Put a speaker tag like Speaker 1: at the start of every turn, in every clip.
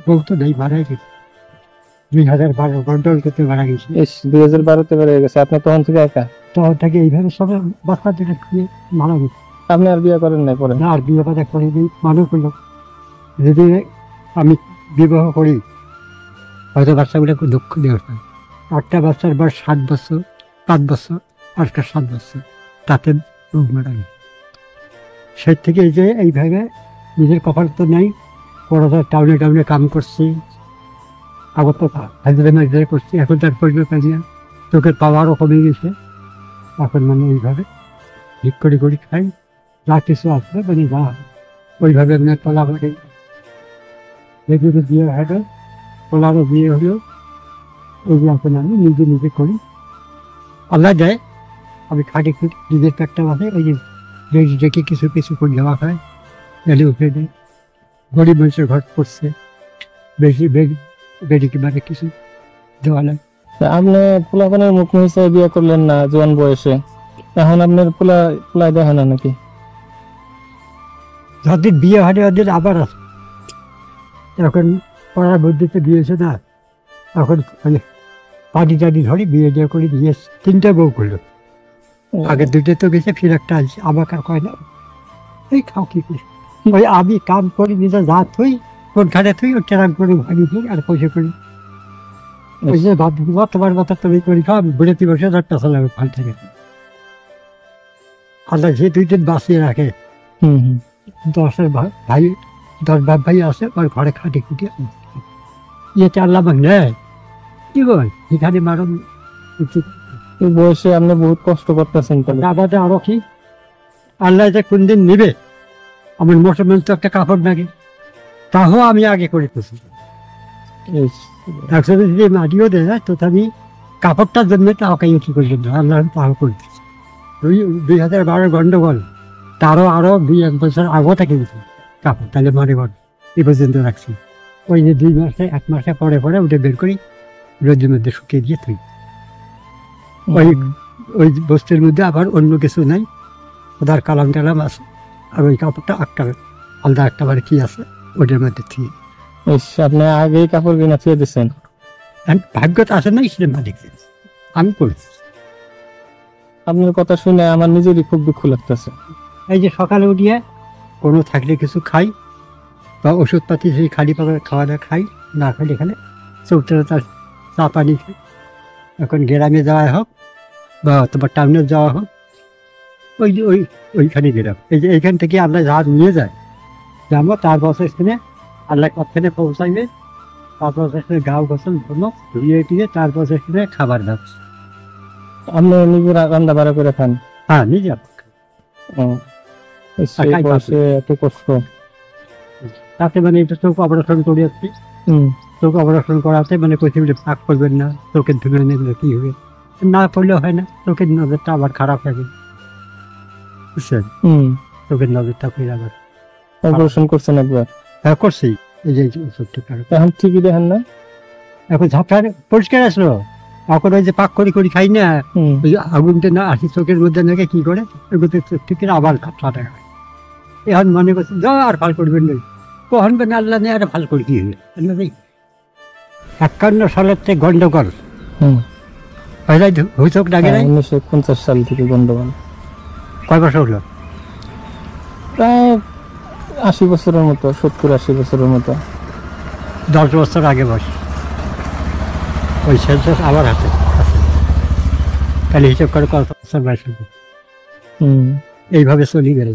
Speaker 1: বউ তো নেই, মারা গেছে 2012 গন্ডগোল করতে মারা গেছে।
Speaker 2: 2012-তে বেড়ে গেছে, আপনি তখন থেকে একা?
Speaker 1: তখন থেকে এইভাবে সব বাচ্চা দুটো খুঁজে মারা গেছে।
Speaker 2: আপনি আর বিয়ে করেন নাই পরে?
Speaker 1: না, আর বিয়ে বাধা করিনি। মানুষ হলো যদি আমি বিবাহ করি হয়তো বাচ্চাগুলো দুঃখ দিয়ে ওঠে। একটা বাচ্চার বয়স 7 বছর, 5 বছর, আর একটা 7 বছর, তাতে রোগ মারা গেছে। সেই থেকে এই যে এইভাবে নিজের কপাল তো নেই, পড়াশোনা টাউনে টাউনে কাম করছি, আবার তো হাজিরা মাজিরা করছি, এখন তার পরিবার পাই না, চোখের পাওয়ারও কমে গেছে। এখন মানে এইভাবে ঠিক করে খাই, যা কিছু আছে মানে যা ওইভাবে মানে তোলা করে যেগুলো বিয়ে হবে, তোলারও বিয়ে হলেও ওইগুলো এখন আমি নিজে নিজে করি। আল্লাহ দেয়, আমি খাটি খুঁটি নিজের পেটটা বাঁধে, ওই যে রেখে কিছু কিছু করে দেওয়া হয়, এলে উঠে দেয়। গরিব মানুষের ঘর পড়ছে, বেশি বেডিকে মানে কিছু দেওয়া নাই।
Speaker 2: আপনি পোলাপানের মুখ হিসেবে বিয়ে করলেন না জোয়ান বয়সে, এখন আপনার পোলা দেখে না নাকি?
Speaker 1: যতদিন বিয়ে হয় ওদের আবার আছে, এখন পড়ার বুদ্ধিতে দিয়েছে না, এখন পানি টানি ধরি বিয়ে দিয়ে করে দিয়ে 3টা বউ করলো। আগে 2টে তো গেছে, ফির একটা আছে, আমাকে কয় না এই খাও কি করি, ওই আমি কাম করি নিজে যা থই কোনখানে থই ও ট্রাম করে ভাঙি দিই আর পয়সা করি। ওই যে তোমার মাথা তুমি করি খাও, আমি বেড়েতে বসে 1টা চালাবে ফাল থেকে। আল্লাহ যে 2 দিন বাঁচিয়ে রাখে, 10 ভাই 10 বাপ ভাই আছে, ওর ঘরে খাটি খুঁটি ইয়েতে আল্লাহ মাং নেয় কি বল, এখানে মারণ উচিত।
Speaker 2: এই বয়সে আপনি বহুত কষ্ট করতেছেন,
Speaker 1: আবাদে আরো কি আল্লাহ যে কোন দিন নিবে, আমার মুসলমান তো একটা কাপড় নাকি, তাও আমি আগে করে খুশি। একসাথে যদি মাটিও দেয় তো আমি কাপড়টার জন্য তাকে কি করবেন না, আল্লাহ তাও করে দিচ্ছি। 2012 গন্ডগোল, তারও আরো 2-1 বছর আগেও থেকে গেছি কাপড়, তাহলে মনে কর এই পর্যন্ত রাখছি। ওই যে 2 মাসে 1 মাসে পরে পরে উঠে বের করি, রোদের মধ্যে শুকিয়ে দিয়ে তুই ওই বস্তির মধ্যে আবার অন্য কিছু নাই, ওদের কালাম টালাম আছে, আর ওই কাপড়টা একটা আলাদা একটা বারে কি আছে ওটার মধ্যে থুই।
Speaker 2: আপনি আগেই কাপড় কিনা থুয়ে দিচ্ছেন?
Speaker 1: ভাগ্য তো আসে না, সেটা মালিক আমি করেছি।
Speaker 2: আপনার কথা শুনে আমার নিজেরই খুব দুঃখ লাগতেছে।
Speaker 1: এই যে সকালে উঠিয়ে কোনো থাকলে কিছু খাই, বা ওষুধপাতি সেই খালি পাকা খাওয়া দাওয়া খাই, না খালি এখানে চৌতরা চা পানি খাই। এখন গ্রামে যাওয়া হোক বা তোমার টাউনে যাওয়া হোক, ওই যে ওইখানে গেলাম, এই যে এইখান থেকে আল্লাহ যা নিয়ে যায় যাবো, তার বছর স্থানে আল্লাহ কতখানে পৌঁছাইবে, তারপর সেখানে গাও গোসল ধরলো ধুয়ে টুয়ে, তারপর সেখানে খাবার দাও।
Speaker 2: আপনি নিজের রান্না বাড়া করে খান?
Speaker 1: হ্যাঁ, নিজে
Speaker 2: এত কষ্ট,
Speaker 1: তাতে মানে এটা চোখ অপারেশন করে যাচ্ছি, চোখ অপারেশন করাতে মানে পৃথিবীতে পাক করবেন না, চোখের ধুলে নিলে কি হবে, না পড়লেও হয় না, চোখের নজরটা আবার খারাপ লাগে, বুঝছেন? চোখের নজরটা ফিরে আবার
Speaker 2: অপারেশন করছেন একবার?
Speaker 1: হ্যাঁ করছি, এই যে চোখটা
Speaker 2: এখন ঠিকই দেখেন না,
Speaker 1: এখন ঝাপটার পরিষ্কার আসলো। এখন ওই যে পাক করি খাই না, ওই আগুনটা না আসি চোখের মধ্যে নাকি কি করে ওগুলো চোখ থেকে আবার ফাটা হয়। এখন মনে করছে যা আর ফাল করবেন না, কখন বেন আল্লাহ নেই আর ফাল করে কি হবে। 51 সালের থেকে গন্ডগোল, চোখ ডাকে নাই।
Speaker 2: 1950 সাল থেকে গন্ডগোল।
Speaker 1: কয় বছর হলো?
Speaker 2: প্রায় 80 বছরের মতো, 70-80 বছরের মতো।
Speaker 1: 10 বছর আগে বয়স, ওই শেষ আবার হাতে তাহলে হিসাব করে কত বছর বয়স হবো। এইভাবে চলি গেল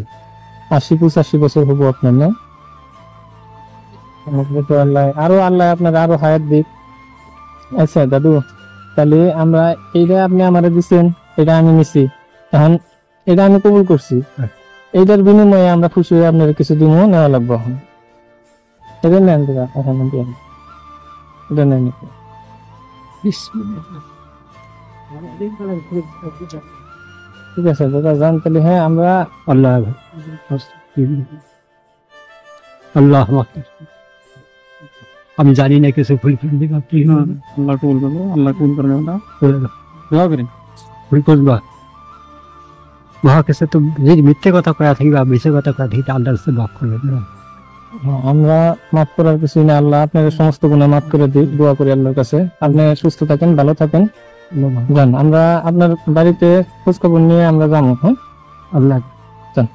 Speaker 2: 80-85 বছর হবো আপনার, না? আল্লাহ আপনার আরো হায়াত দিক। আচ্ছা দাদু, তাহলে আমরা এইটা আপনি আমারে দিচ্ছেন, এটা আমি নিছি, এখন এটা আমি কবুল করছি, এইটার বিনিময়ে আমরা খুশি হয়ে আপনার কিছু দিন নেওয়া লাগবো। এখন এটা নেন, এটা নেন। ঠিক আছে দাদা, যান তাহলে। হ্যাঁ, আমরা
Speaker 1: আল্লাহ আমি জানি না কিছু ভুল আল্লাহ কবুল করবো, আল্লাহ কবুল করবে না, ভুল করবা মহা কাছে তো মিথ্যে কথা কয়া থাকি বা মিশে কথা কয়া থাকি, আল্লাহ মাফ করবে না।
Speaker 2: আমরা মাফ করার কিছুই না, আল্লাহ আপনার সমস্ত গুনাহ মাফ করে দিক, দোয়া করি আল্লাহর কাছে। আপনি সুস্থ থাকেন, ভালো থাকেন, যান। আমরা আপনার বাড়িতে খোঁজ খবর নিয়ে আমরা যাবো। হ্যাঁ,
Speaker 1: আল্লাহ
Speaker 2: যান।